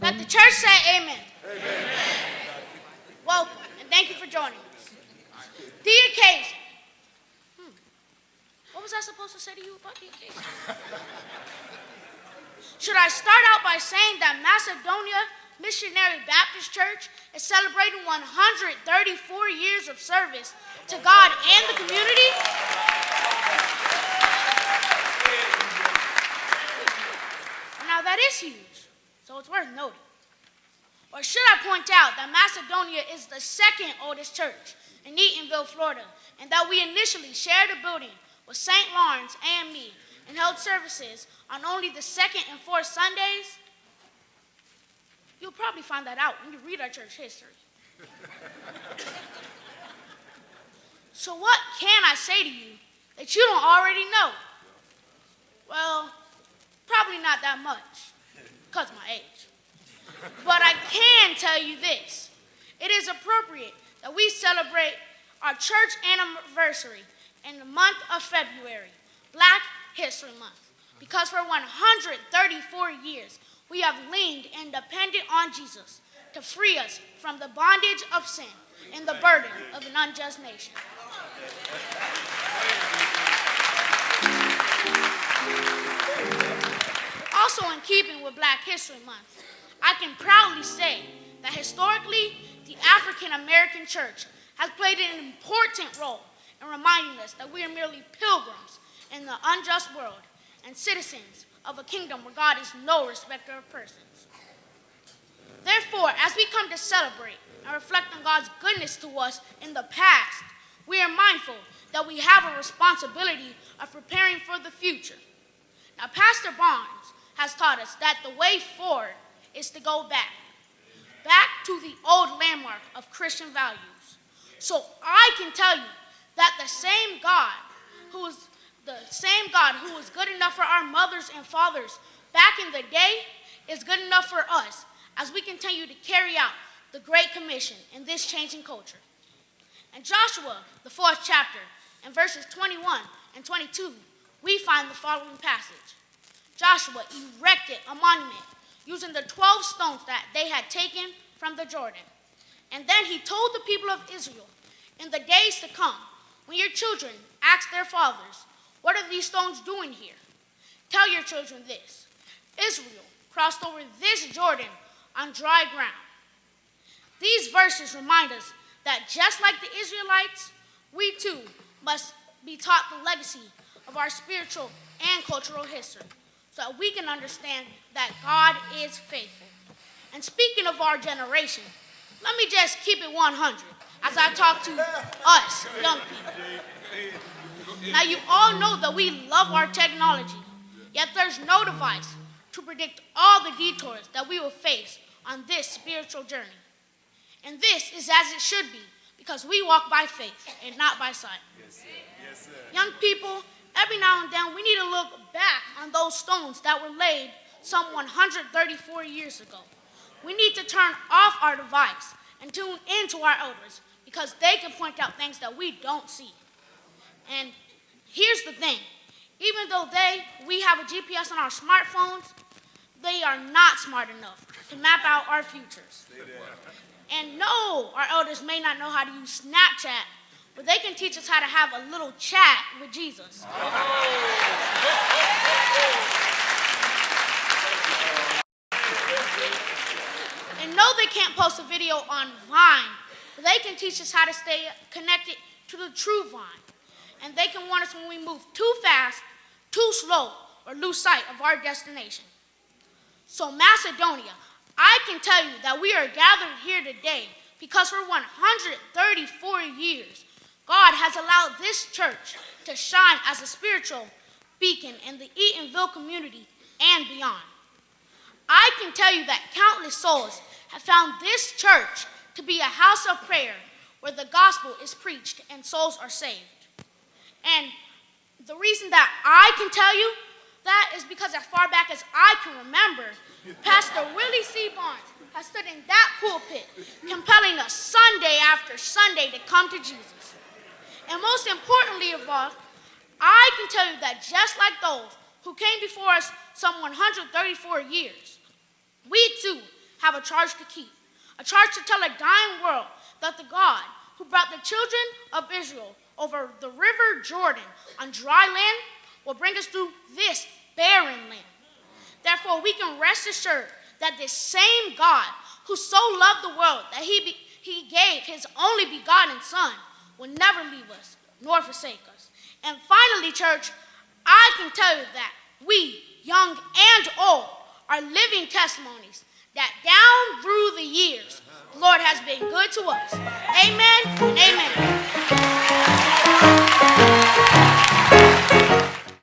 Let the church say amen. Amen. Welcome, and thank you for joining us. The occasion. What was I supposed to say to you about the occasion? Should I start out by saying that Macedonia Missionary Baptist Church is celebrating 134 years of service to God and the community? Now that is huge, so it's worth noting. Or should I point out that Macedonia is the second oldest church in Eatonville, Florida, and that we initially shared a building with St. Lawrence AME and held services on only the second and fourth Sundays? You'll probably find that out when you read our church history. So what can I say to you that you don't already know? Well, probably not that much, because of my age. But I can tell you this. It is appropriate that we celebrate our church anniversary in the month of February, Black History Month, because for 134 years, we have leaned and depended on Jesus to free us from the bondage of sin and the burden of an unjust nation. Also in keeping with Black History Month, I can proudly say that historically, the African American church has played an important role in reminding us that we are merely pilgrims in the unjust world and citizens of a kingdom where God is no respecter of persons. Therefore, as we come to celebrate and reflect on God's goodness to us in the past, we are mindful that we have a responsibility of preparing for the future. Now, Pastor Barnes has taught us that the way forward is to go back to the old landmark of Christian values. So I can tell you that the same God who was good enough for our mothers and fathers back in the day is good enough for us as we continue to carry out the Great Commission in this changing culture. In Joshua, the 4th chapter, in verses 21 and 22, we find the following passage. Joshua erected a monument using the 12 stones that they had taken from the Jordan. And then he told the people of Israel, in the days to come, when your children ask their fathers, what are these stones doing here? Tell your children this. Israel crossed over this Jordan on dry ground. These verses remind us that just like the Israelites, we too must be taught the legacy of our spiritual and cultural history so that we can understand that God is faithful. And speaking of our generation, let me just keep it 100 as I talk to us, young people. Now, you all know that we love our technology, yet there's no device to predict all the detours that we will face on this spiritual journey. And this is as it should be, because we walk by faith and not by sight. Yes, sir. Yes, sir. Young people, every now and then we need to look back on those stones that were laid some 134 years ago. We need to turn off our device and tune into our elders because they can point out things that we don't see. And here's the thing. Even though we have a GPS on our smartphones, they are not smart enough to map out our futures. And no, our elders may not know how to use Snapchat, but they can teach us how to have a little chat with Jesus. And no, they can't post a video on Vine, but they can teach us how to stay connected to the true Vine. And they can warn us when we move too fast, too slow, or lose sight of our destination. So Macedonia, I can tell you that we are gathered here today because for 134 years, God has allowed this church to shine as a spiritual beacon in the Eatonville community and beyond. I can tell you that countless souls have found this church to be a house of prayer where the gospel is preached and souls are saved. And the reason that I can tell you that is because as far back as I can remember, Pastor Willie C. Barnes has stood in that pulpit compelling us Sunday after Sunday to come to Jesus. And most importantly of all, I can tell you that just like those who came before us some 134 years, we have a charge to keep, a charge to tell a dying world that the God who brought the children of Israel over the river Jordan on dry land will bring us through this barren land. Therefore, we can rest assured that this same God who so loved the world that he gave his only begotten Son will never leave us nor forsake us. And finally, church, I can tell you that we, young and old, are living testimonies that down through the years, the Lord has been good to us. Amen and amen.